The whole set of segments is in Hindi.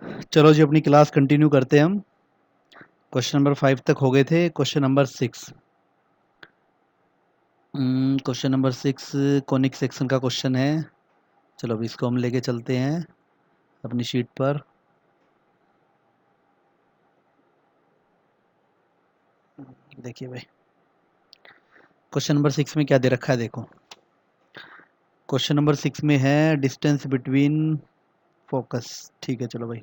चलो जी अपनी क्लास कंटिन्यू करते हैं हम। क्वेश्चन नंबर 5 तक हो गए थे। Question number 6, question number 6 conic section का क्वेश्चन है। चलो अभी इसको हम लेके चलते हैं अपनी शीट पर। देखिए भाई, क्वेश्चन नंबर 6 में क्या दे रखा है देखो। क्वेश्चन नंबर 6 में है डिस्टेंस बिटवीन फोकस। ठीक है चलो भाई,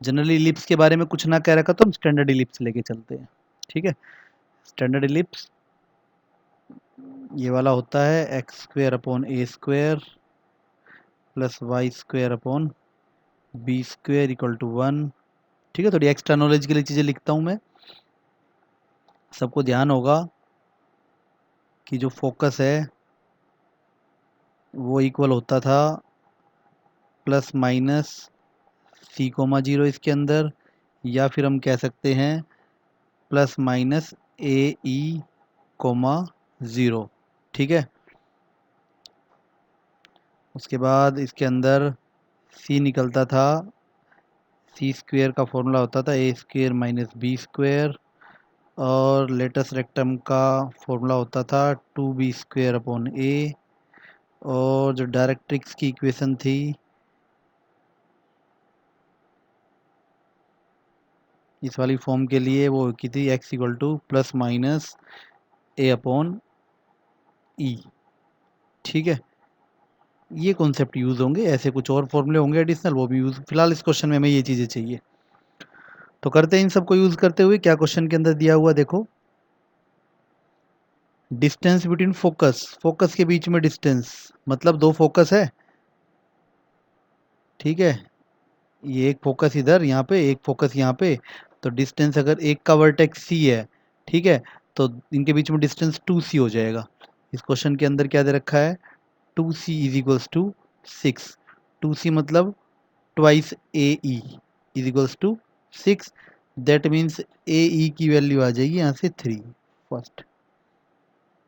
जनरल इलिप्स के बारे में कुछ ना कह रखा तो हम स्टैंडर्ड इलिप्स लेके चलते हैं। ठीक है, स्टैंडर्ड इलिप्स ये वाला होता है x square upon a square plus y square upon b square equal to 1। ठीक है, थोड़ी एक्स्ट्रा नॉलेज के लिए चीज़ें लिखता हूँ मैं। सबको ध्यान होगा कि जो फोकस है वो इक्वल होता था plus minus C comma zero इसके अंदर, या फिर हम कह सकते हैं प्लस माइनस ए ई कोमा ज़ीरो। ठीक है, उसके बाद इसके अंदर सी निकलता था, सी स्क्वेयर का फॉर्मूला होता था ए स्क्वेयर माइनस बी स्क्वेयर, और लेटस रेक्टम का फॉर्मूला होता था टू बी स्क्वेयर अपॉन ए। और जो डायरेक्ट्रिक्स की इक्वेशन थी इस वाली फॉर्म के लिए वो की थी x equal to plus minus a upon e. ठीक है, ये कॉन्सेप्ट यूज़ होंगे, ऐसे कुछ और फॉर्मूले होंगे एडिशनल, वो भी यूज़, फिलहाल इस क्वेश्चन में हमें ये चीज़ें चाहिए। तो करते हैं इन सबको यूज़ करते हुए। क्या क्वेश्चन के अंदर दिया हुआ देखो, डिस्टेंस बिटवीन फोकस, फोकस के बीच में डिस्टेंस, मतलब दो फोकस है। ठीक है, ये एक फोकस इधर यहाँ पे, एक फोकस यहाँ पे, तो डिस्टेंस अगर एक का वर्टेक्स सी है, ठीक है, तो इनके बीच में डिस्टेंस 2c हो जाएगा। इस क्वेश्चन के अंदर क्या दे रखा है, 2c is equals to 6। 2c मतलब twice a e is equals to 6। That means a e की वैल्यू आ जाएगी यहाँ से 3 फर्स्ट।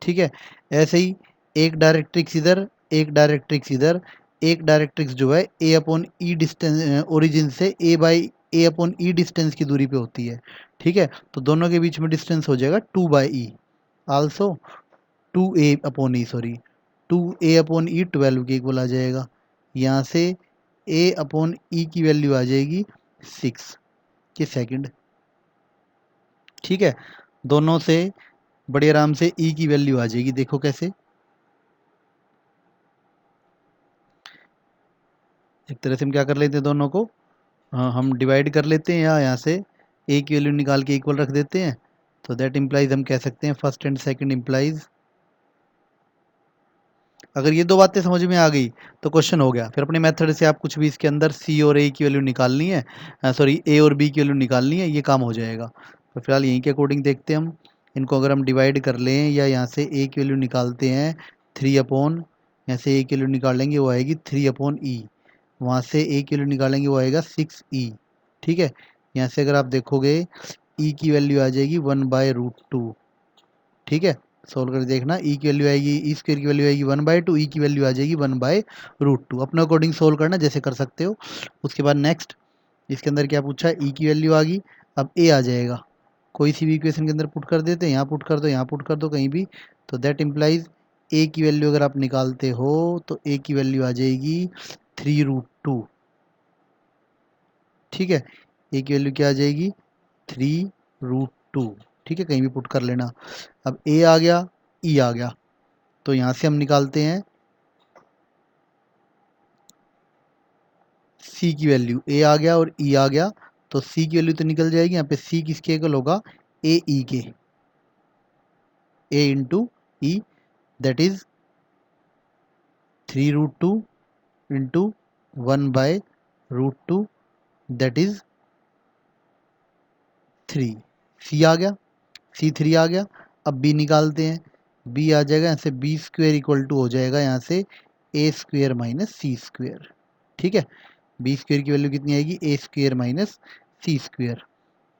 ठीक है, ऐसे ही एक डायरेक्ट्रिक्स इधर, एक डायरेक्ट्रिक्स इधर। एक डायरेक्ट्रिक्स जो है a upon e distance, origin से a by a upon e distance की दूरी पे होती है। ठीक है, तो दोनों के बीच में डिस्टेंस हो जाएगा 2 by e, also 2 a upon e, sorry 2 a upon e 12 के इक्वल आ जाएगा। यहाँ से ए अपॉन ई की वैल्यू आ जाएगी 6 के सेकंड। ठीक है, दोनों से बड़े आराम से ई की वैल्यू आ जाएगी। देखो कैसे, एक तरह से हम क्या कर लेते हैं दोनों को, हम डिवाइड कर लेते हैं, या यहाँ से ए की वैल्यू निकाल के इक्वल रख देते हैं। तो दैट इम्प्लाइज हम कह सकते हैं फर्स्ट एंड सेकंड इम्प्लाइज। अगर ये दो बातें समझ में आ गई तो क्वेश्चन हो गया। फिर अपने मेथड से आप कुछ भी इसके अंदर सी और ए की वैल्यू निकालनी है, सॉरी ए और बी की वैल्यू निकालनी है, ये काम हो जाएगा। तो फिलहाल यहीं के अकॉर्डिंग देखते हैं हम। इनको अगर हम डिवाइड कर लें या यहाँ से ए की वैल्यू निकालते हैं 3 अपॉन, यहाँ से ए की वैल्यू निकाल लेंगे वो आएगी 3 अपॉन ई, वहाँ से ए की वैल्यू निकालेंगे वो आएगा 6 ई। ठीक है, यहाँ से अगर आप देखोगे ई की वैल्यू आ जाएगी 1/√2। ठीक है, सोल्व कर देखना, ई की वैल्यू आएगी, ई स्क्वेयर की वैल्यू आएगी 1/2, ई की वैल्यू आ जाएगी 1/√2। अपने अकॉर्डिंग सोल्व करना, जैसे कर सकते हो। उसके बाद नेक्स्ट इसके अंदर क्या पूछा है, ई की वैल्यू आ गई, अब ए आ जाएगा, कोई सी भी इक्वेशन के अंदर पुट कर देते हैं, यहाँ पुट कर दो, यहाँ पुट कर दो, कहीं भी। तो दैट इम्प्लाइज ए की वैल्यू अगर आप निकालते हो तो ए की वैल्यू आ जाएगी 3√2। ठीक है, ए की वैल्यू क्या आ जाएगी 3√2। ठीक है, कहीं भी पुट कर लेना। अब ए आ गया, ई आ गया, तो यहाँ से हम निकालते हैं सी की वैल्यू। ए आ गया और ई आ गया, तो सी की वैल्यू तो निकल जाएगी, यहाँ पे सी किसके इक्वल होगा, ए ई के, a into e, that is 3√2 into 1/√2, that is 3। C आ गया, C3 आ गया। अब बी निकालते हैं, बी आ जाएगा, यहाँ से बी स्क्वेयर इक्वल टू हो जाएगा यहाँ से ए स्क्वेयर माइनस सी स्क्वेयर। ठीक है, बी स्क्वेयर की वैल्यू कितनी आएगी, ए स्क्वेयर माइनस सी स्क्वेयर।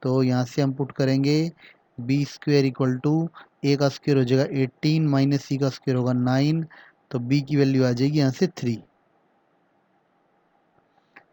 तो यहाँ से हम पुट करेंगे बी स्क्वेयर इक्वल टू ए का स्क्वेयर हो जाएगा 18 माइनस सी का स्क्वेयर होगा 9, तो बी की वैल्यू आ जाएगी यहाँ से 3।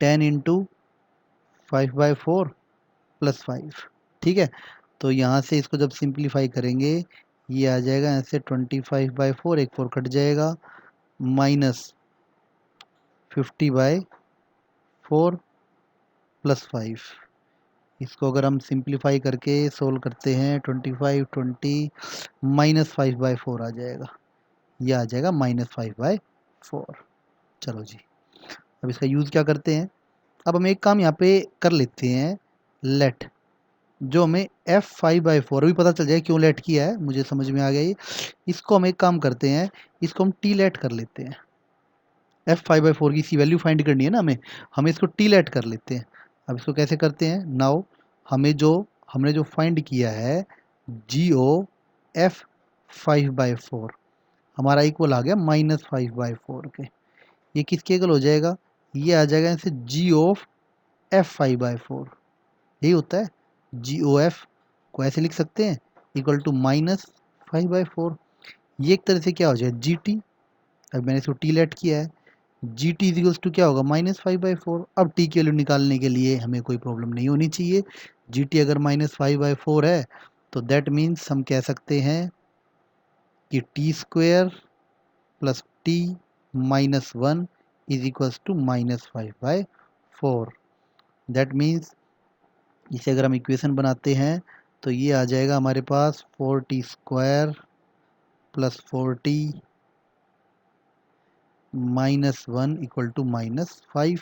10 इंटू 5/4 प्लस 5। ठीक है, तो यहाँ से इसको जब सिंप्लीफाई करेंगे ये आ जाएगा ऐसे 25/4, एक 4 कट जाएगा, माइनस 50/4 प्लस 5। इसको अगर हम सिंप्लीफाई करके सोल्व करते हैं 25 20 माइनस 5/4 आ जाएगा, ये आ जाएगा -5/4। चलो जी, अब इसका यूज़ क्या करते हैं। अब हम एक काम यहाँ पे कर लेते हैं, लेट, जो हमें f5/4 अभी पता चल जाए क्यों लेट किया है, मुझे समझ में आ गया ये। इसको हम एक काम करते हैं, इसको हम टी लेट कर लेते हैं। f5/4 की सी वैल्यू फाइंड करनी है ना हमें इसको टी लेट कर लेते हैं। अब इसको कैसे करते हैं, नाउ हमने जो फाइंड किया है GO f5/4 हमारा इक्वल आ गया -5/4 के। ये किसके इक्वल हो जाएगा, ये आ जाएगा ऐसे G ऑफ f5/4, यही होता है। GOF को ऐसे लिख सकते हैं इक्वल टू -5/4। ये एक तरह से क्या हो जाएगा GT, अब मैंने इसको टी लेट किया है, GT इक्वल्स टू क्या होगा -5/4। अब टी की वैल्यू निकालने के लिए हमें कोई प्रॉब्लम नहीं होनी चाहिए। GT अगर -5/4 है तो दैट मीन्स हम कह सकते हैं कि t² plus t -1 is equals to -5/4। That means इसे अगर हम इक्वेशन बनाते हैं तो ये आ जाएगा हमारे पास 4t² plus 4t -1 equal to -5।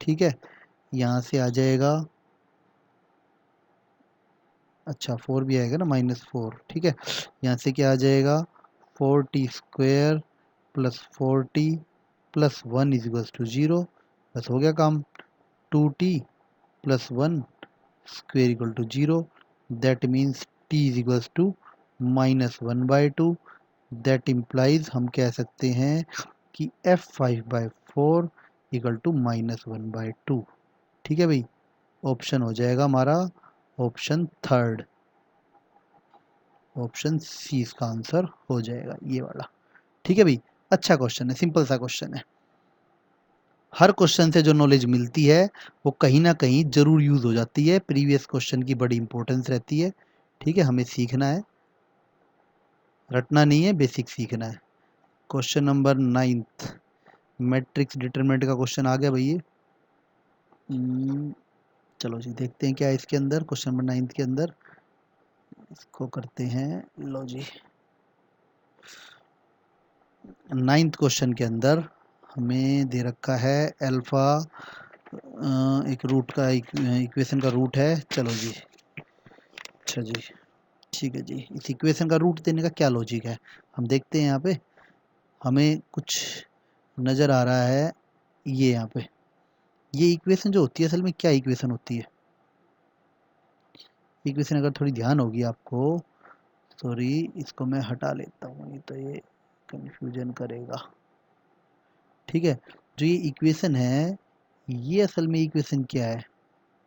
ठीक है, यहाँ से आ जाएगा, अच्छा 4 भी आएगा ना -4। ठीक है, यहाँ से क्या आ जाएगा 4t² plus 4t plus 1 is equal to 0। बस हो गया काम, 2t plus 1 square equal to 0। That means t is equal to -1/2। That implies हम कह सकते हैं कि f5/4 इक्वल टू -1/2। ठीक है भाई, ऑप्शन हो जाएगा हमारा ऑप्शन थर्ड, ऑप्शन सी इसका आंसर हो जाएगा ये वाला। ठीक है भाई, अच्छा क्वेश्चन है, सिंपल सा क्वेश्चन है। हर क्वेश्चन से जो नॉलेज मिलती है वो कहीं ना कहीं जरूर यूज हो जाती है, प्रीवियस क्वेश्चन की बड़ी इंपॉर्टेंस रहती है। ठीक है, हमें सीखना है, रटना नहीं है, बेसिक सीखना है। Question number 9th, matrix determinant का क्वेश्चन आ गया भैया। चलो जी देखते हैं क्या है इसके अंदर, क्वेश्चन नंबर 9th के अंदर। इसको करते हैं, लो जी 9th क्वेश्चन के अंदर हमें दे रखा है अल्फा, एक रूट का इक्वेशन का रूट है। चलो जी, अच्छा जी, ठीक है जी, इस इक्वेशन का रूट देने का क्या लॉजिक है हम देखते हैं। यहाँ पे हमें कुछ नज़र आ रहा है, ये यहाँ पे ये इक्वेशन जो होती है असल में क्या इक्वेशन होती है, इक्वेशन अगर थोड़ी ध्यान होगी आपको, सॉरी इसको मैं हटा लेता हूँ, नहीं तो ये कंफ्यूजन करेगा। ठीक है, जो ये इक्वेशन है ये असल में इक्वेशन क्या है,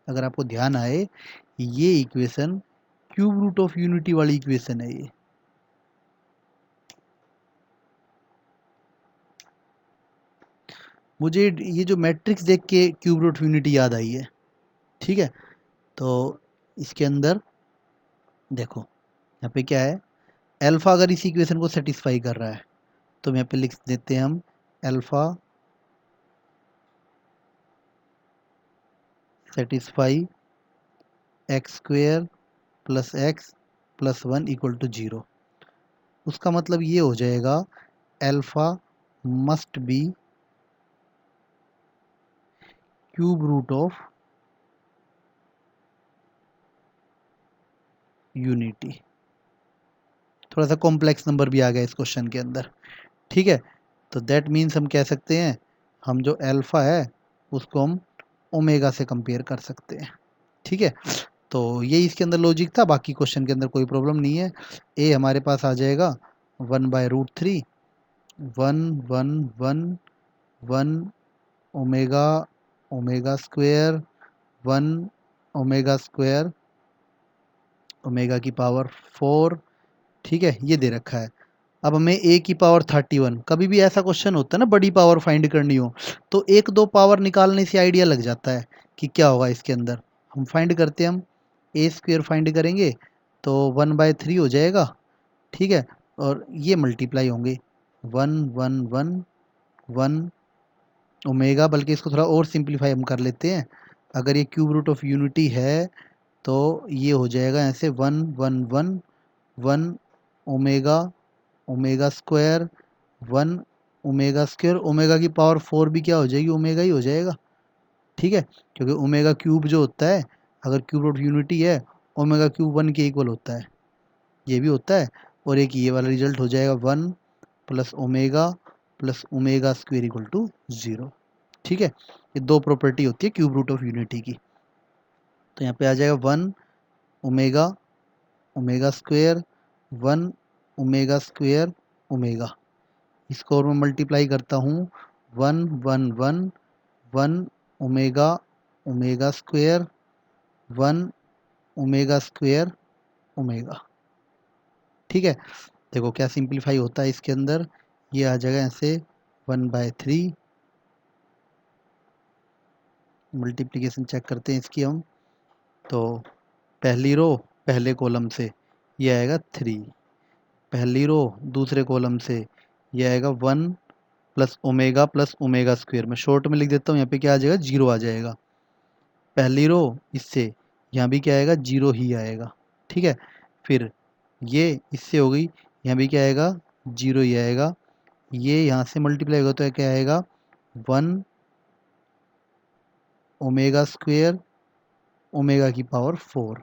अगर आपको ध्यान आए ये equation cube root of unity वाली इक्वेशन है ये। मुझे ये जो मैट्रिक्स देख के क्यूब रूट ऑफ यूनिटी याद आई है। ठीक है, तो इसके अंदर देखो यहाँ पे क्या है, अल्फा अगर इस इक्वेशन को सेटिस्फाई कर रहा है तो यहाँ पे लिख देते हैं हम alpha satisfy x² plus x plus 1 equal to 0। उसका मतलब ये हो जाएगा alpha must be cube root of unity. थोड़ा सा कॉम्प्लेक्स नंबर भी आ गया इस क्वेश्चन के अंदर। ठीक है, तो दैट मीन्स हम कह सकते हैं हम जो अल्फा है उसको हम ओमेगा से कंपेयर कर सकते हैं। ठीक है, तो ये इसके अंदर लॉजिक था, बाकी क्वेश्चन के अंदर कोई प्रॉब्लम नहीं है। ए हमारे पास आ जाएगा 1/√3 1 1 1 1 omega omega square 1 omega square omega की पावर 4। ठीक है, ये दे रखा है। अब हमें a की पावर 31, कभी भी ऐसा क्वेश्चन होता है ना बड़ी पावर फाइंड करनी हो तो एक दो पावर निकालने से आइडिया लग जाता है कि क्या होगा इसके अंदर। हम फाइंड करते हैं, हम ए स्क्वेयर फाइंड करेंगे तो 1/3 हो जाएगा, ठीक है, और ये मल्टीप्लाई होंगे 1 ओमेगा, बल्कि इसको थोड़ा और सिंप्लीफाई हम कर लेते हैं। अगर ये क्यूब रूट ऑफ यूनिटी है तो ये हो जाएगा ऐसे 1 omega, omega square 1 omega square, omega की पावर 4 भी क्या हो जाएगी, ओमेगा ही हो जाएगा, ठीक है, क्योंकि ओमेगा क्यूब जो होता है अगर क्यूब रूट यूनिटी है ओमेगा क्यूब 1 के इक्वल होता है, ये भी होता है। और एक ये वाला रिजल्ट हो जाएगा 1 plus omega square equal to 0, ठीक है। ये दो प्रॉपर्टी होती है क्यूब रूट ऑफ यूनिटी की। तो यहाँ पे आ जाएगा 1 omega, omega square 1 omega square omega, इसको और मैं मल्टीप्लाई करता हूँ 1 omega, omega square 1 omega square omega, ठीक है। देखो क्या सिंप्लीफाई होता है इसके अंदर, ये आ जाएगा ऐसे 1/3, मल्टीप्लिकेशन चेक करते हैं इसकी हम, तो पहली रो पहले कॉलम से ये आएगा 3, पहली रो दूसरे कॉलम से ये आएगा 1 प्लस ओमेगा स्क्वेयर, मैं शॉर्ट में लिख देता हूँ, यहाँ पे क्या आ जाएगा 0 आ जाएगा। पहली रो इससे यहाँ भी क्या आएगा 0 ही आएगा, ठीक है। फिर ये इससे हो गई, यहाँ भी क्या आएगा 0 ही आएगा। ये यहाँ से मल्टीप्लाई होगा तो क्या आएगा 1 ओमेगा स्क्वेयर ओमेगा की पावर 4,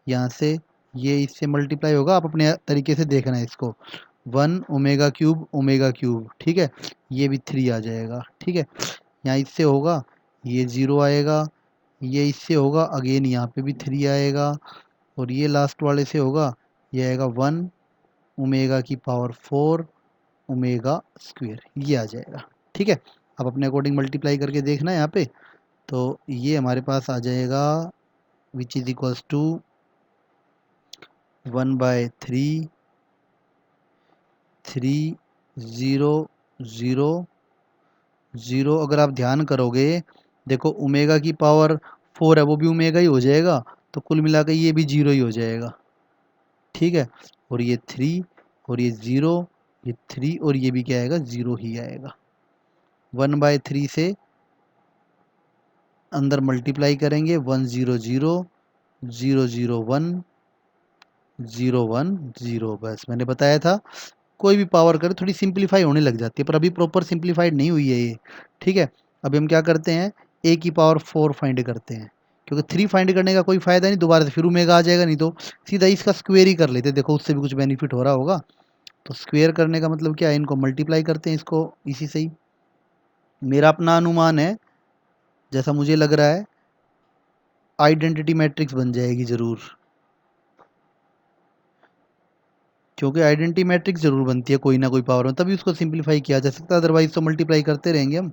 यहाँ से ये इससे मल्टीप्लाई होगा, आप अपने तरीके से देखना है इसको 1 ओमेगा क्यूब, ठीक है, ये भी 3 आ जाएगा, ठीक है। यहाँ इससे होगा ये 0 आएगा, ये इससे होगा अगेन यहाँ पे भी 3 आएगा, और ये लास्ट वाले से होगा ये आएगा 1 ओमेगा की पावर 4 ओमेगा स्क्वेयर, ये आ जाएगा, ठीक है। अब अपने अकॉर्डिंग मल्टीप्लाई करके देखना है यहाँ पे, तो ये हमारे पास आ जाएगा विच इज इक्वल्स टू 1/3 3 0 0 0। अगर आप ध्यान करोगे देखो ओमेगा की पावर 4 है वो भी ओमेगा ही हो जाएगा, तो कुल मिला के ये भी 0 ही हो जाएगा, ठीक है। और ये 3 और ये 0, ये 3 और ये भी क्या आएगा 0 ही आएगा। 1/3 से अंदर मल्टीप्लाई करेंगे 1 0 0 0 0 1 0 1 0, बस मैंने बताया था कोई भी पावर करे थोड़ी सिंप्लीफाई होने लग जाती है, पर अभी प्रॉपर सिंप्लीफाइड नहीं हुई है ये, ठीक है। अभी हम क्या करते हैं ए की पावर 4 फाइंड करते हैं, क्योंकि 3 फाइंड करने का कोई फ़ायदा नहीं, दोबारा से फिर ओमेगा आ जाएगा, नहीं तो सीधा इसका स्क्वेयर ही कर लेते, देखो उससे भी कुछ बेनिफिट हो रहा होगा। तो स्क्वेयर करने का मतलब क्या है, इनको मल्टीप्लाई करते हैं इसको इसी से ही। मेरा अपना अनुमान है, जैसा मुझे लग रहा है आइडेंटिटी मैट्रिक्स बन जाएगी ज़रूर, क्योंकि आइडेंटिटी मैट्रिक्स ज़रूर बनती है कोई ना कोई पावर में, तभी उसको सिंप्लीफाई किया जा सकता है, अदरवाइज तो मल्टीप्लाई करते रहेंगे हम।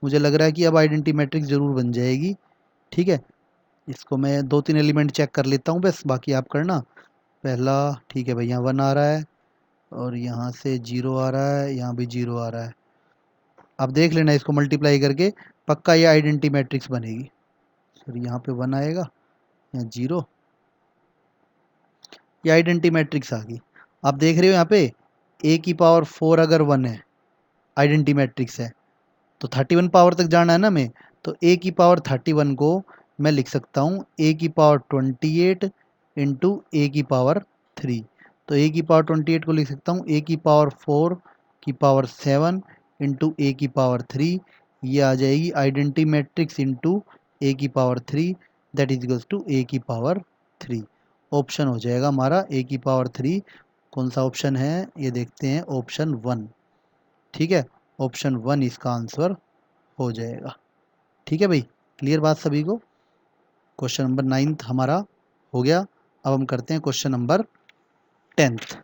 मुझे लग रहा है कि अब आइडेंटिटी मैट्रिक्स ज़रूर बन जाएगी, ठीक है। इसको मैं 2-3 एलिमेंट चेक कर लेता हूँ बस, बाकी आप करना। पहला ठीक है भाई, यहाँ 1 आ रहा है और यहाँ से 0 आ रहा है, यहाँ भी 0 आ रहा है। आप देख लेना इसको मल्टीप्लाई करके, पक्का ये आइडेंटिटी मैट्रिक्स बनेगी। सर यहाँ पे 1 आएगा, यहाँ 0, ये आइडेंटिटी मैट्रिक्स आ गई। आप देख रहे हो यहाँ पे ए की पावर 4 अगर 1 है, आइडेंटिटी मैट्रिक्स है, तो 31 पावर तक जाना है ना मैं, तो ए की पावर 31 को मैं लिख सकता हूँ ए की पावर 28 इंटू ए की पावर 3। तो ए की पावर 28 को लिख सकता हूँ ए की पावर 4 की पावर 7 इंटू ए की पावर 3, ये आ जाएगी आइडेंटिटी मैट्रिक्स इंटू ए की power 3, that is equals to a की पावर 3। ऑप्शन हो जाएगा हमारा ए की पावर 3। कौन सा ऑप्शन है ये देखते हैं, ऑप्शन 1, ठीक है, ऑप्शन 1 इसका आंसर हो जाएगा, ठीक है भाई। क्लियर बात सभी को। क्वेश्चन नंबर 9 हमारा हो गया। अब हम करते हैं क्वेश्चन नंबर 10।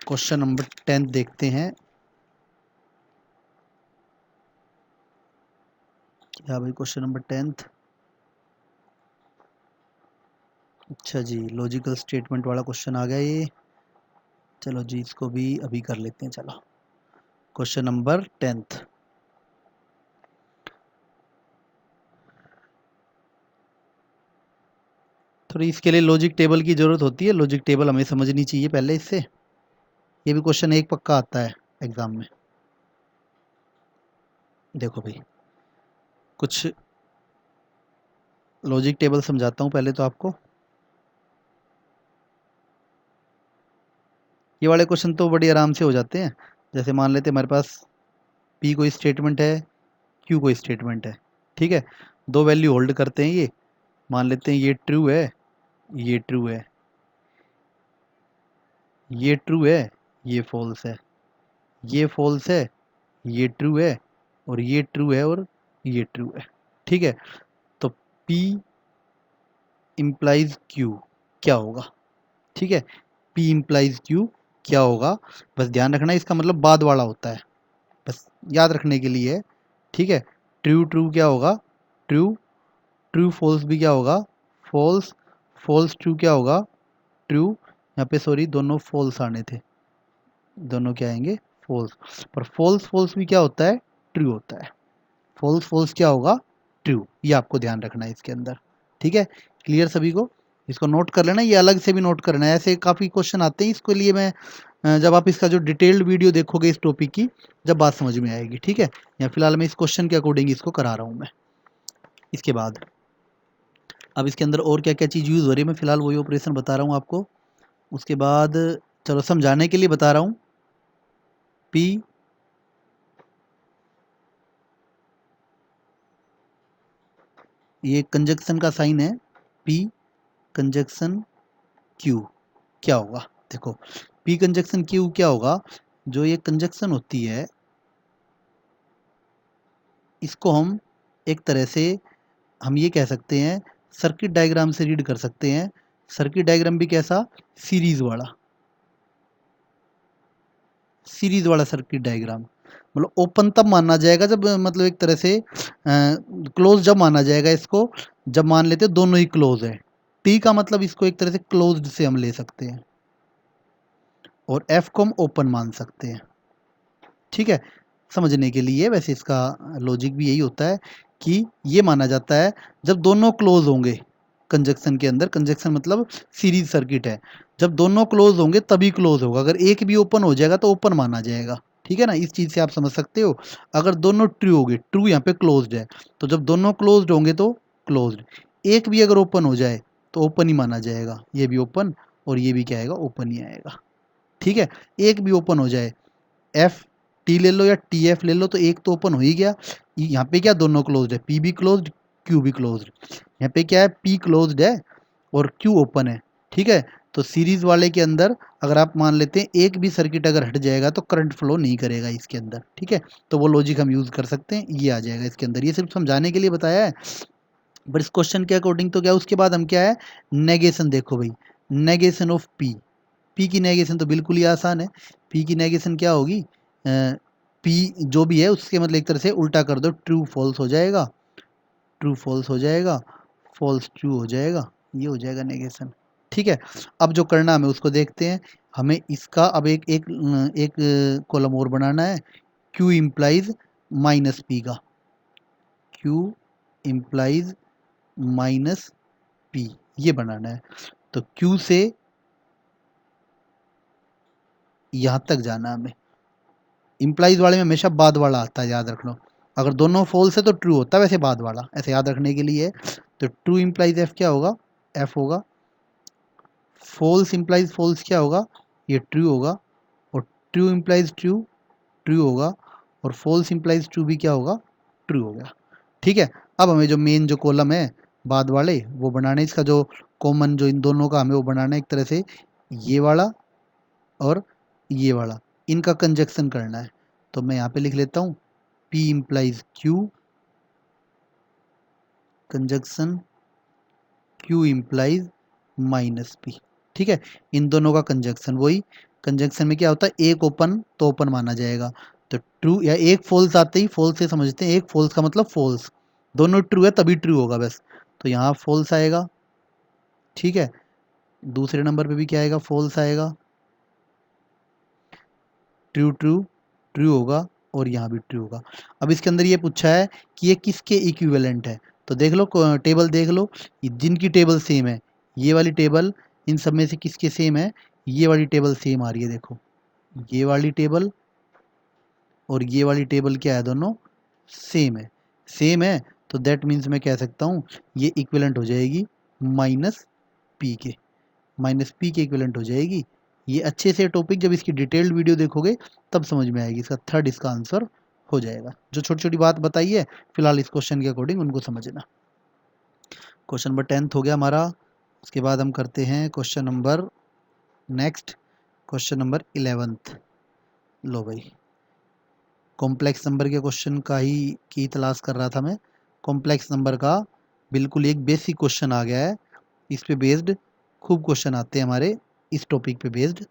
क्वेश्चन नंबर 10 देखते हैं क्या भाई, क्वेश्चन नंबर 10। अच्छा जी, लॉजिकल स्टेटमेंट वाला क्वेश्चन आ गया ये। चलो जी, इसको भी अभी कर लेते हैं। चलो, क्वेश्चन नंबर 10th। थोड़ी इसके लिए लॉजिक टेबल की ज़रूरत होती है। लॉजिक टेबल हमें समझनी चाहिए पहले इससे। ये भी क्वेश्चन एक पक्का आता है एग्ज़ाम में। देखो भाई, कुछ लॉजिक टेबल समझाता हूँ पहले तो आपको। ये वाले क्वेश्चन तो बड़ी आराम से हो जाते हैं। जैसे मान लेते हैं हमारे पास पी कोई स्टेटमेंट है, क्यू कोई स्टेटमेंट है, ठीक है। दो वैल्यू होल्ड करते हैं। ये मान लेते हैं ये ट्रू है, ये ट्रू है, ये ट्रू है, ये फॉल्स है, ये फॉल्स है, ये ट्रू है, और ये ट्रू है, और ये ट्रू है, ठीक है। तो P इम्प्लाइज Q क्या होगा, ठीक है। P इम्प्लाइज Q क्या होगा, बस ध्यान रखना इसका मतलब बाद वाला होता है, बस याद रखने के लिए है, ठीक है। ट्रू ट्रू क्या होगा, ट्रू। ट्रू फॉल्स भी क्या होगा, फॉल्स। फॉल्स ट्रू क्या होगा, ट्रू। यहाँ पे सॉरी दोनों फॉल्स आने थे, दोनों क्या आएंगे, फॉल्स। पर फॉल्स फॉल्स भी क्या होता है, ट्रू होता है। फॉल्स फॉल्स क्या होगा, ट्रू। ये आपको ध्यान रखना है इसके अंदर, ठीक है। क्लियर सभी को, इसको नोट कर लेना। ये अलग से भी नोट करना है, ऐसे काफ़ी क्वेश्चन आते हैं। इसके लिए मैं जब आप इसका जो डिटेल्ड वीडियो देखोगे इस टॉपिक की, जब बात समझ में आएगी, ठीक है। या फिलहाल मैं इस क्वेश्चन के अकॉर्डिंग इसको करा रहा हूँ मैं। इसके बाद अब इसके अंदर और क्या क्या चीज़ यूज़ हो रही है, मैं फिलहाल वही ऑपरेशन बता रहा हूँ आपको। उसके बाद चलो समझाने के लिए बता रहा हूँ। पी ये कंजक्शन का साइन है, पी कंजक्शन क्यू क्या होगा। देखो, पी कंजक्शन क्यू क्या होगा, जो ये कंजक्शन होती है इसको हम एक तरह से हम ये कह सकते हैं, सर्किट डायग्राम से रीड कर सकते हैं। सर्किट डायग्राम भी कैसा, सीरीज वाला, सीरीज वाला सर्किट डायग्राम। मतलब ओपन तब माना जाएगा जब मतलब एक तरह से क्लोज जब माना जाएगा इसको, जब मान लेते हैं दोनों ही क्लोज है। टी का मतलब इसको एक तरह से क्लोज्ड से हम ले सकते हैं, और एफ को हम ओपन मान सकते हैं, ठीक है। समझने के लिए वैसे इसका लॉजिक भी यही होता है कि ये माना जाता है जब दोनों क्लोज होंगे कंजक्शन के अंदर। कंजक्शन मतलब सीरीज सर्किट है, जब दोनों क्लोज होंगे तभी क्लोज होगा। अगर एक भी ओपन हो जाएगा तो ओपन माना जाएगा, ठीक है ना। इस चीज़ से आप समझ सकते हो। अगर दोनों ट्रू होंगे, ट्रू यहाँ पे क्लोज्ड है, तो जब दोनों क्लोज्ड होंगे तो क्लोज्ड। एक भी अगर ओपन हो जाए तो ओपन ही माना जाएगा। ये भी ओपन और ये भी क्या आएगा, ओपन ही आएगा, ठीक है। एक भी ओपन हो जाए, एफ टी ले लो या टी एफ ले लो, तो एक तो ओपन हो ही गया। यहाँ पे क्या दोनों क्लोज्ड है, पी भी क्लोज्ड, क्यू भी क्लोज्ड। यहाँ पे क्या है, पी क्लोज्ड है और क्यू ओपन है, ठीक है। तो सीरीज वाले के अंदर अगर आप मान लेते हैं एक भी सर्किट अगर हट जाएगा तो करंट फ्लो नहीं करेगा इसके अंदर, ठीक है। तो वो लॉजिक हम यूज़ कर सकते हैं, ये आ जाएगा इसके अंदर। ये सिर्फ समझाने के लिए बताया है, बट इस क्वेश्चन के अकॉर्डिंग तो क्या, उसके बाद हम क्या है, नेगेशन। देखो भाई, नेगेशन ऑफ पी। पी की नेगेशन तो बिल्कुल ही आसान है। पी की नेगेशन क्या होगी, पी जो भी है उसके मतलब एक तरह से उल्टा कर दो, ट्रू फॉल्स हो जाएगा, ट्रू फॉल्स हो जाएगा, फॉल्स ट्रू हो जाएगा, ये हो जाएगा नेगेशन, ठीक है। अब जो करना हमें उसको देखते हैं। हमें इसका अब एक एक एक कॉलम और बनाना है, क्यू इम्प्लाइज माइनस पी का, क्यू इम्प्लाइज माइनस पी, ये बनाना है। तो क्यू से यहाँ तक जाना है हमें। इम्प्लाइज वाले में हमेशा बाद वाला आता है, याद रख लो। अगर दोनों फॉल्स है तो ट्रू होता है, वैसे बाद वाला, ऐसे याद रखने के लिए। तो ट्रू इम्प्लाइज एफ क्या होगा, एफ होगा। फॉल्स इम्प्लाइज फॉल्स क्या होगा, ये ट्रू होगा। और ट्रू इम्प्लाइज ट्रू, ट्रू होगा। और फॉल्स इम्प्लाइज ट्रू भी क्या होगा, ट्रू हो गया, ठीक है। अब हमें जो मेन जो कॉलम है बाद वाले वो बनाने, इसका जो कॉमन जो इन दोनों का हमें वो बनाना है एक तरह से, ये वाला और ये वाला, इनका कंजक्शन करना है। तो मैं यहाँ पे लिख लेता हूँ, P implies Q conjunction Q implies minus P, ठीक है। इन दोनों का कंजक्शन, वही कंजक्शन में क्या होता है, एक ओपन तो ओपन माना जाएगा। तो ट्रू या एक फॉल्स आते ही, फॉल्स से समझते हैं, एक फॉल्स का मतलब फॉल्स, दोनों ट्रू है तभी ट्रू होगा बस। तो यहाँ फॉल्स आएगा, ठीक है। दूसरे नंबर पे भी क्या आएगा, फॉल्स आएगा। ट्रू ट्रू ट्रू होगा और यहाँ भी ट्रू होगा। अब इसके अंदर ये पूछा है कि ये किसके इक्विवेलेंट है, तो देख लो टेबल देख लो, जिनकी टेबल सेम है, ये वाली टेबल इन सब में से किसके सेम है, ये वाली टेबल सेम आ रही है। देखो ये वाली टेबल और ये वाली टेबल क्या है, दोनों सेम है। सेम है तो दैट मीन्स मैं कह सकता हूँ ये इक्विवेलेंट हो जाएगी माइनस पी के, माइनस पी के इक्विवेलेंट हो जाएगी। ये अच्छे से टॉपिक जब इसकी डिटेल्ड वीडियो देखोगे तब समझ में आएगी। इसका थर्ड इसका आंसर हो जाएगा। जो छोटी छोटी बात बताई है फिलहाल इस क्वेश्चन के अकॉर्डिंग उनको समझना। क्वेश्चन नंबर 10 हो गया हमारा। उसके बाद हम करते हैं question number next, question number 11। लो भाई, कॉम्प्लेक्स नंबर के क्वेश्चन का ही की तलाश कर रहा था मैं। कॉम्प्लेक्स नंबर का बिल्कुल एक बेसिक क्वेश्चन आ गया है। इस पे बेस्ड खूब क्वेश्चन आते हैं हमारे इस टॉपिक पे बेस्ड।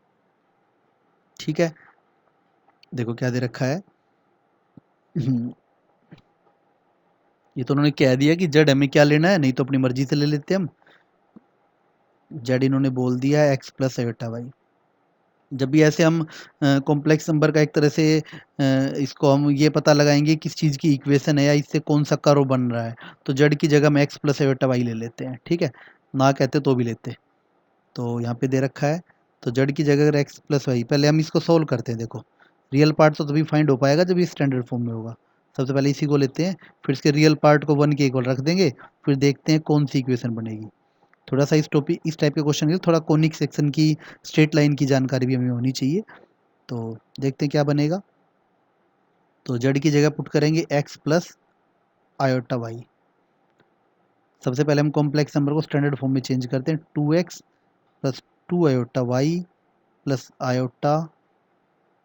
ठीक है, देखो क्या दे रखा है। ये तो उन्होंने कह दिया कि जेड हमें क्या लेना है, नहीं तो अपनी मर्जी से ले लेते हम। जेड इन्होंने बोल दिया है एक्स प्लस आयोटा वाई। जब भी ऐसे हम कॉम्प्लेक्स नंबर का एक तरह से इसको हम ये पता लगाएंगे किस चीज़ की इक्वेशन है या इससे कौन सा कर्व बन रहा है, तो जेड की जगह हम एक्स प्लस आयोटा वाई ले लेते हैं। ठीक है, ना कहते तो भी लेते। तो यहाँ पे दे रखा है, तो जेड की जगह अगर एक्स प्लस वाई, पहले हम इसको सोल्व करते हैं। देखो रियल पार्ट तो तभी फाइंड हो पाएगा जब ये स्टैंडर्ड फॉर्म में होगा। सबसे पहले इसी को लेते हैं, फिर इसके रियल पार्ट को 1 के इक्वल रख देंगे, फिर देखते हैं कौन सी इक्वेशन बनेगी। थोड़ा सा इस टॉपिक इस टाइप के क्वेश्चन के लिए थोड़ा कोनिक सेक्शन की, स्ट्रेट लाइन की जानकारी भी हमें होनी चाहिए। तो देखते हैं क्या बनेगा। तो जेड की जगह पुट करेंगे एक्स प्लस आयोटा वाई। सबसे पहले हम कॉम्प्लेक्स नंबर को स्टैंडर्ड फॉर्म में चेंज करते हैं, 2x plus 2 iota y plus iota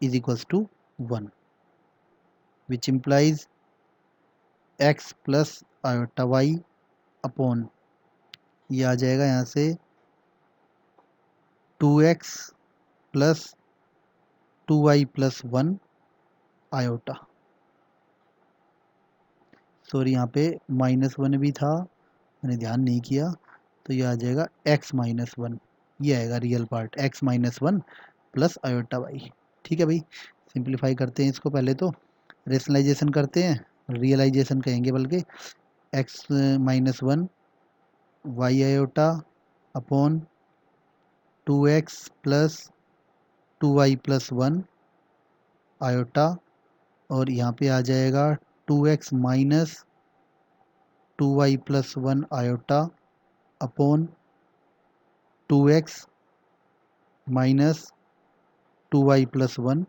is equals to 1, which implies x plus iota y upon, ये आ जाएगा यहाँ से 2x plus 2y plus 1 iota. Sorry यहाँ पे -1 भी था, मैंने ध्यान नहीं किया, तो ये आ जाएगा x माइनस 1। ये आएगा real part x minus 1 plus iota y. ठीक है भाई, सिंप्लीफाई करते हैं इसको, पहले तो रेशनलाइजेशन करते हैं, रियलाइजेशन कहेंगे बल्कि, x minus 1 y iota upon 2x plus 2y plus 1 iota, और यहाँ पे आ जाएगा 2x minus 2y plus 1 iota upon 2x minus 2y plus 1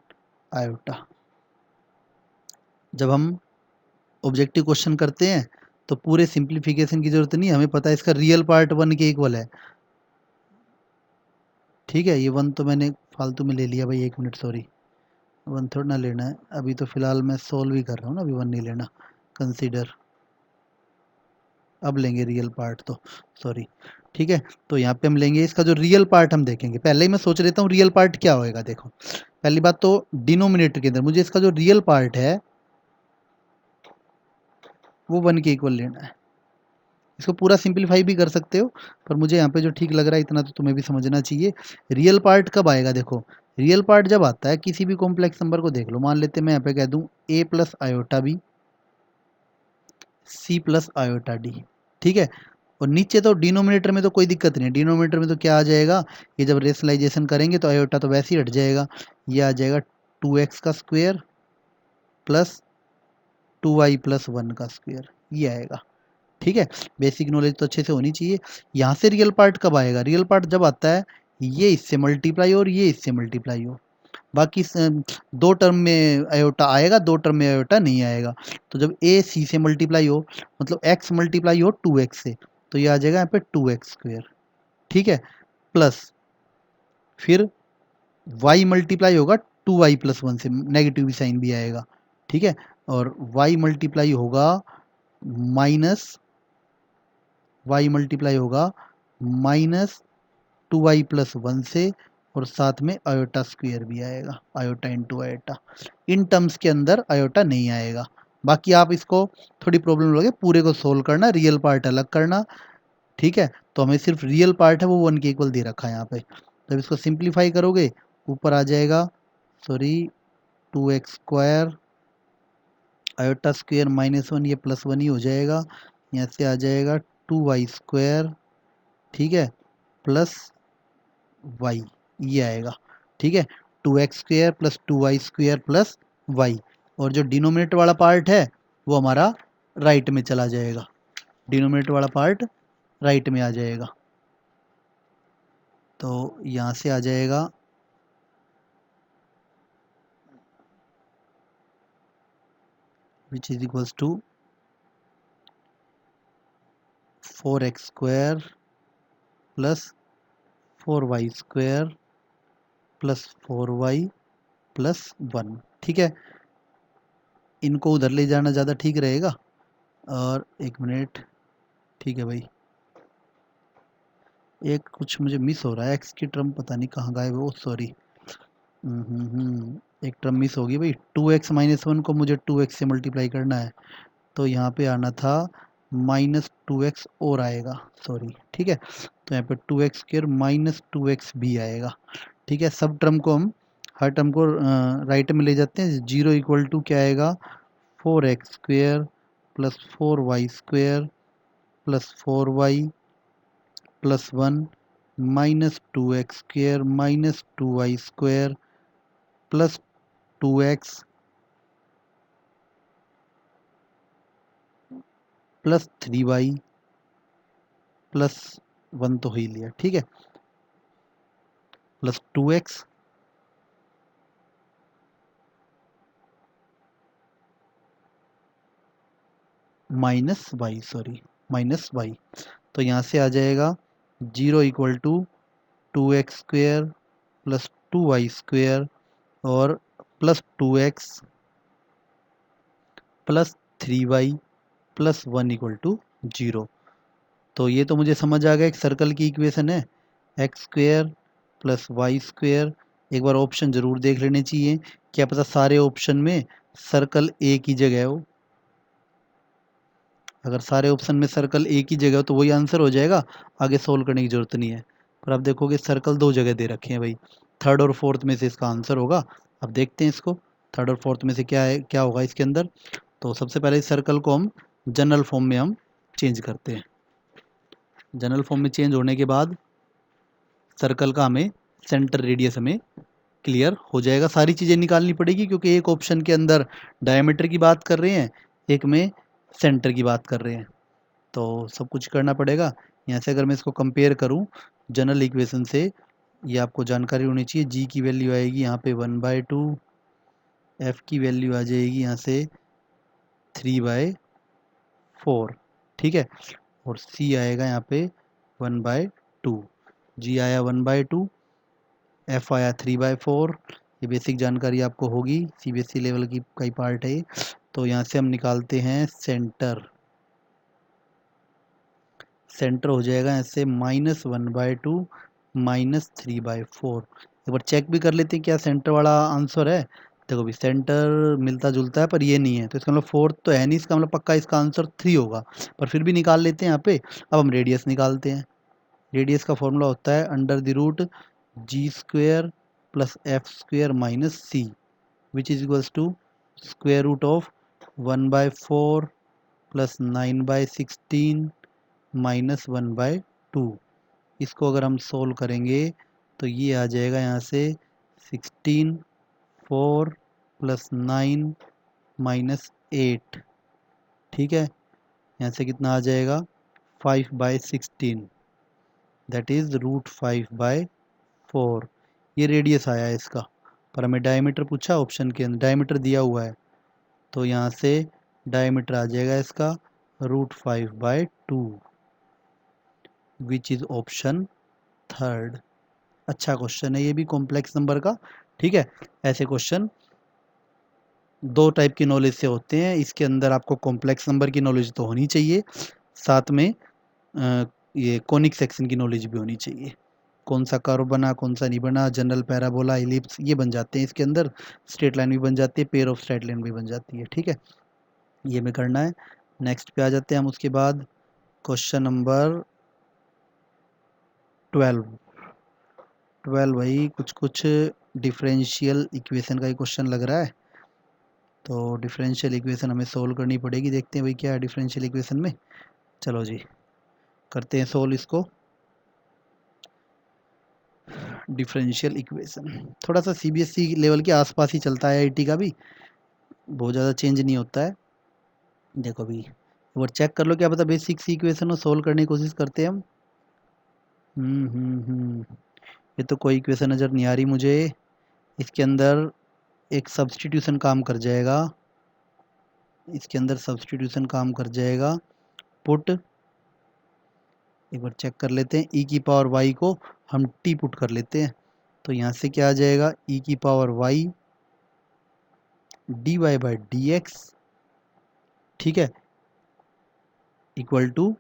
iota. जब हम ऑब्जेक्टिव क्वेश्चन करते हैं तो पूरे सिंप्लीफिकेशन की जरूरत नहीं है, हमें पता है इसका रियल पार्ट 1 के इक्वल है। ठीक है, ये 1 तो मैंने फालतू में ले लिया भाई, 1 मिनट, सॉरी, 1 थोड़ा ना लेना है अभी, तो फिलहाल मैं सोल्व ही कर रहा हूँ ना, अभी 1 नहीं लेना, कंसीडर अब लेंगे रियल पार्ट, तो सॉरी। ठीक है, तो यहाँ पे हम लेंगे इसका जो रियल पार्ट, हम देखेंगे पहले ही मैं सोच लेता हूँ रियल पार्ट क्या होएगा। देखो पहली बात तो डिनोमिनेटर के अंदर मुझे इसका जो रियल पार्ट है वो 1 के इक्वल लेना है। इसको पूरा सिंप्लीफाई भी कर सकते हो, पर मुझे यहाँ पे जो ठीक लग रहा है इतना तो तुम्हें भी समझना चाहिए। रियल पार्ट कब आएगा, देखो रियल पार्ट जब आता है किसी भी कॉम्प्लेक्स नंबर को, देख लो मान लेते मैं यहाँ पे कह दूँ a plus iota b c plus iota d. ठीक है, और नीचे तो डिनोमिनेटर में तो कोई दिक्कत नहीं है, डिनोमिनेटर में तो क्या आ जाएगा, ये जब रेशनलाइजेशन करेंगे तो आयोटा तो वैसे ही हट जाएगा, ये आ जाएगा 2x का स्क्वायर प्लस 2y प्लस 1 का स्क्वायर, ये आएगा। ठीक है, बेसिक नॉलेज तो अच्छे से होनी चाहिए। यहाँ से रियल पार्ट कब आएगा, रियल पार्ट जब आता है ये इससे मल्टीप्लाई और ये इससे मल्टीप्लाई हो, बाकी दो टर्म में आयोटा आएगा, दो टर्म में आयोटा नहीं आएगा। तो जब ए सी से मल्टीप्लाई हो, मतलब एक्स मल्टीप्लाई हो 2x से, तो ये आ जाएगा यहाँ पे 2x स्क्वायर। ठीक है, प्लस फिर y मल्टीप्लाई होगा 2y प्लस 1 से, नेगेटिव साइन भी आएगा। ठीक है, और y मल्टीप्लाई होगा माइनस, y मल्टीप्लाई होगा माइनस 2y प्लस 1 से, और साथ में आयोटा स्क्वायर भी आएगा, iota into iota. In terms के अंदर आयोटा नहीं आएगा। बाकी आप इसको थोड़ी प्रॉब्लम लगे, पूरे को सोल्व करना, रियल पार्ट अलग करना। ठीक है, तो हमें सिर्फ रियल पार्ट है वो 1 के इक्वल दे रखा है यहाँ पे। जब इसको सिंप्लीफाई करोगे ऊपर आ जाएगा, सॉरी 2x² आयोटा स्क्वेयर -1, ये +1 ही हो जाएगा। यहाँ से आ जाएगा 2y², ठीक है, प्लस y, ये आएगा, ठीक है। 2x² + 2y² + y, और जो डिनोमिनेटर वाला पार्ट है वो हमारा राइट में चला जाएगा, डिनोमिनेटर वाला पार्ट राइट में आ जाएगा। तो यहाँ से आ जाएगा विच is equals to 4x² + 4y² + 4y + 1, ठीक है। इनको उधर ले जाना ज़्यादा ठीक रहेगा। और 1 मिनट, ठीक है भाई, एक कुछ मुझे मिस हो रहा है, एक्स की टर्म पता नहीं कहाँ गायब है, वो सॉरी, एक टर्म मिस होगी भाई। 2x - 1 को मुझे 2x से मल्टीप्लाई करना है, तो यहाँ पे आना था -2x और आएगा, सॉरी, ठीक है। तो यहाँ पे 2x² - 2x भी आएगा, ठीक है। सब टर्म को हम, हर टर्म को राइट में ले जाते हैं। 0 = क्या आएगा, 4x² + 4y² + 4y + 1 -2x² - 2y² + 2x + 3y + 1 तो हो ही लिया, ठीक है, + 2x -y, सॉरी, -y। तो यहाँ से आ जाएगा 0 = 2x² + 2y² और + 2x + 3y + 1 = 0। तो ये तो मुझे समझ आ गया, एक सर्कल की इक्वेशन है, x² + y²। एक बार ऑप्शन ज़रूर देख लेने चाहिए, क्या पता सारे ऑप्शन में सर्कल एक ही जगह हो। अगर सारे ऑप्शन में सर्कल एक ही जगह हो तो वही आंसर हो जाएगा, आगे सोल्व करने की ज़रूरत नहीं है। पर आप देखोगे सर्कल दो जगह दे रखे हैं भाई, थर्ड और फोर्थ में से इसका आंसर होगा। अब देखते हैं इसको, थर्ड और फोर्थ में से क्या है, क्या होगा इसके अंदर। तो सबसे पहले इस सर्कल को हम जनरल फॉर्म में हम चेंज करते हैं। जनरल फॉर्म में चेंज होने के बाद सर्कल का हमें सेंटर रेडियस हमें क्लियर हो जाएगा। सारी चीज़ें निकालनी पड़ेगी क्योंकि एक ऑप्शन के अंदर डायमीटर की बात कर रहे हैं, एक में सेंटर की बात कर रहे हैं, तो सब कुछ करना पड़ेगा। यहाँ से अगर मैं इसको कंपेयर करूँ जनरल इक्वेशन से, ये आपको जानकारी होनी चाहिए। जी की वैल्यू आएगी यहाँ पे 1/2, एफ की वैल्यू आ जाएगी यहाँ से 3/4, ठीक है, और सी आएगा यहाँ पे 1/2। जी आया 1/2, एफ आया 3/4। ये बेसिक जानकारी आपको होगी, सीबीएसई लेवल की कई पार्ट है। तो यहाँ से हम निकालते हैं सेंटर, सेंटर हो जाएगा ऐसे -1/2 -3/4। एक बार चेक भी कर लेते हैं क्या सेंटर वाला आंसर है। देखो भी सेंटर मिलता जुलता है पर ये नहीं है, तो इसका मतलब फोर्थ तो है नहीं, इसका मतलब पक्का इसका आंसर 3 होगा, पर फिर भी निकाल लेते हैं यहाँ पे। अब हम रेडियस निकालते हैं। रेडियस का फॉर्मूला होता है √g² + f² - c, which is equals to √1/4 + 9/16 -1/2। इसको अगर हम सोल्व करेंगे तो ये आ जाएगा यहाँ से 16, 4 + 9 -8, ठीक है। यहाँ से कितना आ जाएगा 5/16, दैट इज √5/4। ये रेडियस आया है इसका, पर हमें डायमीटर पूछा ऑप्शन के अंदर, डायमीटर दिया हुआ है, तो यहाँ से डायमीटर आ जाएगा इसका √5/2, विच इज ऑप्शन थर्ड। अच्छा क्वेश्चन है ये भी, कॉम्प्लेक्स नंबर का, ठीक है। ऐसे क्वेश्चन दो टाइप की नॉलेज से होते हैं, इसके अंदर आपको कॉम्प्लेक्स नंबर की नॉलेज तो होनी चाहिए, साथ में ये कोनिक सेक्शन की नॉलेज भी होनी चाहिए। कौन सा कर्व बना, कौन सा नहीं बना, जनरल पैराबोला, इलिप्स, ये बन जाते हैं इसके अंदर। स्ट्रेट लाइन भी बन जाती है, पेयर ऑफ स्ट्रेट लाइन भी बन जाती है, ठीक है। ये हमें करना है। नेक्स्ट पे आ जाते हैं हम उसके बाद, क्वेश्चन नंबर 12। भाई कुछ डिफरेंशियल इक्वेशन का ही क्वेश्चन लग रहा है। तो डिफरेंशियल इक्वेशन हमें सोल्व करनी पड़ेगी। देखते हैं भाई क्या है डिफरेंशियल इक्वेशन में। चलो जी करते हैं सोल्व इसको। डिफरेंशियल इक्वेशन थोड़ा सा सीबीएसई लेवल के आसपास ही चलता है, आईआईटी का भी बहुत ज़्यादा चेंज नहीं होता है। देखो अभी एक बार चेक कर लो, क्या पता बेसिक सी इक्वेशन हो, सोल्व करने की कोशिश करते हैं हम। ये तो कोई इक्वेशन नज़र नहीं आ रही मुझे। इसके अंदर एक सब्स्टिट्यूशन काम कर जाएगा, इसके अंदर सब्स्टिट्यूशन काम कर जाएगा। पुट एक बार चेक कर लेते हैं, ई की पावर वाई को हम टी पुट कर लेते हैं। तो यहाँ से क्या आ जाएगा, ई की power y d y by d x, ठीक है, equal to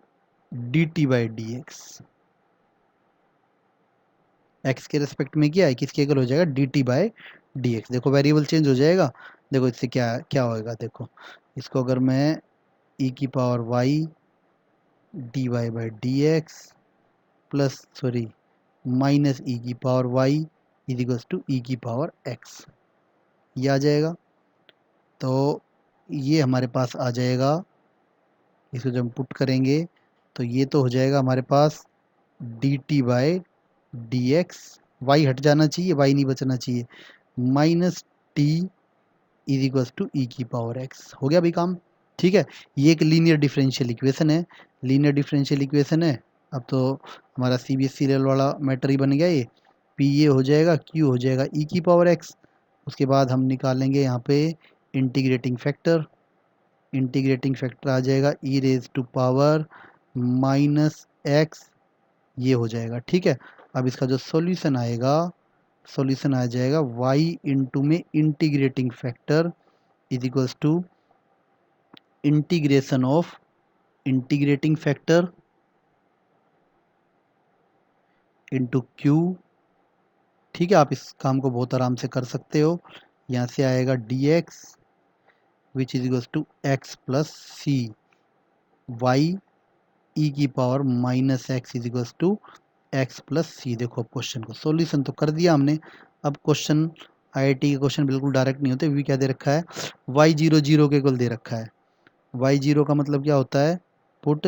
d t by d x. X के रेस्पेक्ट में क्या है, किसके इक्वल हो जाएगा, d t by d x. देखो वेरिएबल चेंज हो जाएगा। देखो इससे क्या क्या होएगा, देखो इसको अगर मैं ई की power y d y by d x plus sorry minus e की power y is equals to e की पावर एक्स, ये आ जाएगा। तो ये हमारे पास आ जाएगा, इसको जब हम पुट करेंगे तो ये तो हो जाएगा हमारे पास d t by d x, y हट जाना चाहिए, वाई नहीं बचना चाहिए, minus t is equals to e की पावर एक्स। हो गया भाई काम, ठीक है। ये एक लीनियर डिफरेंशियल इक्वेशन है, लीनियर डिफरेंशियल इक्वेशन है। अब तो हमारा सीबीएसई लेवल वाला मैटर ही बन गया ये। पी ये हो जाएगा, क्यू हो जाएगा ई की पावर एक्स। उसके बाद हम निकालेंगे यहाँ पे इंटीग्रेटिंग फैक्टर, इंटीग्रेटिंग फैक्टर आ जाएगा e raise to power minus x, ये हो जाएगा, ठीक है। अब इसका जो सॉल्यूशन आएगा, सॉल्यूशन आ जाएगा y इंटू में integrating factor is equals to integration of integrating factor into q, ठीक है। आप इस काम को बहुत आराम से कर सकते हो। यहाँ से आएगा d x which is equals to x plus c y e की power minus x is equals to x plus c. देखो अब क्वेश्चन को सॉल्यूशन तो कर दिया हमने। अब क्वेश्चन आईआईटी के क्वेश्चन बिल्कुल डायरेक्ट नहीं होते, वी क्या दे रखा है, वाई जीरो जीरो के इक्वल दे रखा है। वाई जीरो का मतलब क्या होता है, पुट,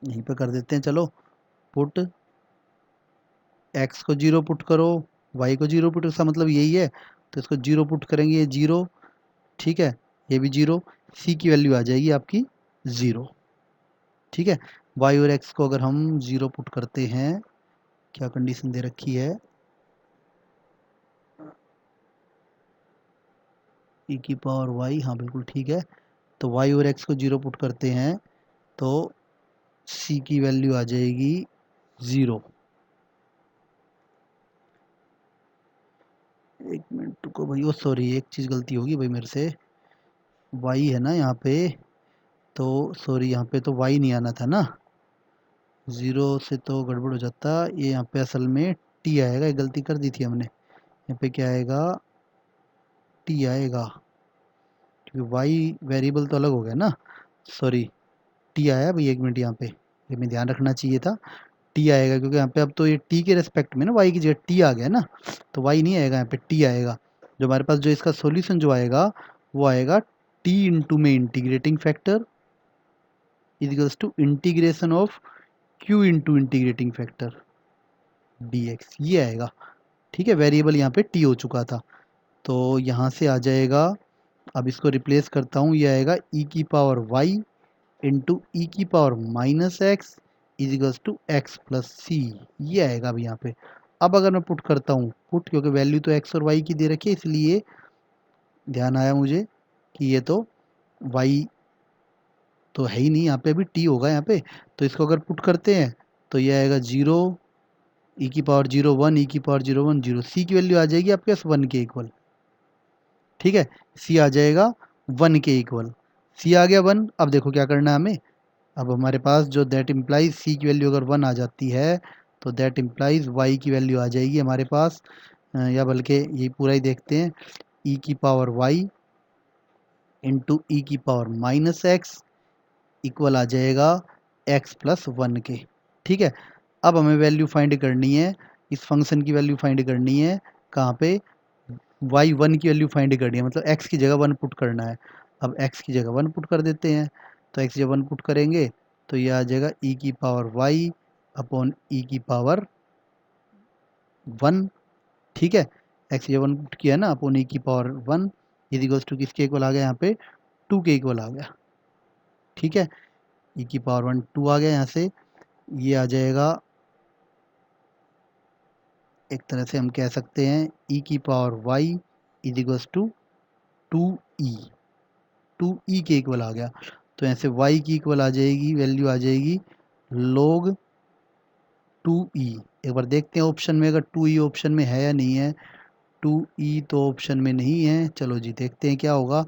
यहीं पे कर देते हैं चलो, पुट एक्स को जीरो पुट करो, वाई को जीरो पुट, इसका मतलब यही है। तो इसको जीरो पुट करेंगे, ये जीरो, ठीक है, ये भी जीरो, सी की वैल्यू आ जाएगी आपकी ज़ीरो, ठीक है। वाई और एक्स को अगर हम ज़ीरो पुट करते हैं, क्या कंडीशन दे रखी है, ई की पावर वाई, हाँ बिल्कुल ठीक है। तो वाई और एक्स को जीरो पुट करते हैं तो सी की वैल्यू आ जाएगी ज़ीरो। एक मिनट रुको भाई, ओ सॉरी एक चीज़ गलती होगी भाई मेरे से, वाई है ना यहाँ पे, तो सॉरी यहाँ पे तो वाई नहीं आना था ना, ज़ीरो से तो गड़बड़ हो जाता। ये यहाँ पे असल में टी आएगा, एक गलती कर दी थी हमने। यहाँ पे क्या आएगा, टी आएगा, क्योंकि वाई वेरिएबल तो अलग हो गया ना, सॉरी टी आया भाई, एक मिनट यहाँ पे ये मैं ध्यान रखना चाहिए था, टी आएगा क्योंकि यहाँ पे अब तो ये टी के रेस्पेक्ट में ना वाई की जगह टी आ गया ना, तो वाई नहीं आएगा यहाँ पे टी आएगा। जो हमारे पास जो इसका सॉल्यूशन जो आएगा वो आएगा टी इंटू में integrating factor is equals to integration of q into integrating factor d x, ये आएगा, ठीक है। वेरिएबल यहाँ पे टी हो चुका था, तो यहाँ से आ जाएगा, अब इसको रिप्लेस करता हूँ, ये आएगा ई की पावर वाई इंटू ई की power minus x is equals to x plus c, ये आएगा अब यहाँ पे। अब अगर मैं पुट करता हूँ, पुट क्योंकि वैल्यू तो एक्स और वाई की दे रखी है, इसलिए ध्यान आया मुझे कि ये तो वाई तो है ही नहीं, यहाँ पे अभी टी होगा यहाँ पे। तो इसको अगर पुट करते हैं तो ये आएगा जीरो, ई की पावर जीरो वन, ई की पावर जीरो वन जीरो, सी की वैल्यू आ जाएगी आपके पास वन के इक्वल, ठीक है। सी आ जाएगा वन के इक्वल, सी आ गया वन। अब देखो क्या करना है हमें, अब हमारे पास जो दैट इम्प्लाइज सी की वैल्यू अगर वन आ जाती है तो दैट इम्प्लाइज वाई की वैल्यू आ जाएगी हमारे पास, या बल्कि ये पूरा ही देखते हैं, ई की पावर वाई इंटू ई की पावर माइनस एक्स इक्वल आ जाएगा एक्स प्लस वन के, ठीक है। अब हमें वैल्यू फाइंड करनी है, इस फंक्शन की वैल्यू फाइंड करनी है, कहाँ पे, वाई वन की वैल्यू फाइंड करनी है, मतलब एक्स की जगह वन पुट करना है। अब एक्स की जगह वन पुट कर देते हैं, तो एक्स की जगह वन पुट करेंगे तो ये आ जाएगा ई की पावर वाई अपॉन ई की पावर वन। ठीक है, एक्स की जगह वन पुट किया है ना, अपॉन ई की power one is equals to किसके इक्वल आ गया यहाँ पे, टू के इक्वल आ गया। ठीक है, ई की पावर वन टू आ गया, यहाँ से ये आ जाएगा, एक तरह से हम कह सकते हैं ई की power y is equals to two e, two e के इक्वल आ गया। तो यहाँ से वाई की इक्वल आ जाएगी, वैल्यू आ जाएगी log टू ई। एक बार देखते हैं ऑप्शन में, अगर टू ई ऑप्शन में है या नहीं है। टू ई तो ऑप्शन में नहीं है, चलो जी देखते हैं क्या होगा।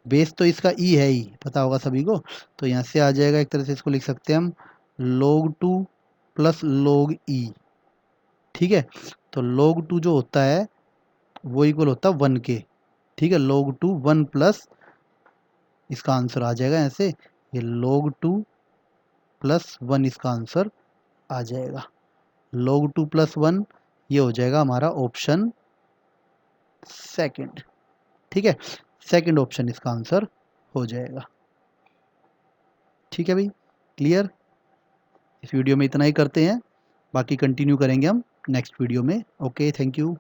बेस तो इसका ई है ही, पता होगा सभी को। तो यहाँ से आ जाएगा, एक तरह से इसको लिख सकते हैं हम log टू प्लस log ई। ठीक है, तो log टू जो होता है वो इक्वल होता है वन के। ठीक है, log टू वन प्लस, इसका आंसर आ जाएगा ऐसे, ये log टू प्लस वन इसका आंसर आ जाएगा। log टू प्लस वन ये हो जाएगा हमारा ऑप्शन सेकंड। ठीक है, सेकंड ऑप्शन इसका आंसर हो जाएगा। ठीक है भाई, क्लियर। इस वीडियो में इतना ही करते हैं, बाकी कंटिन्यू करेंगे हम नेक्स्ट वीडियो में। Okay, thank you.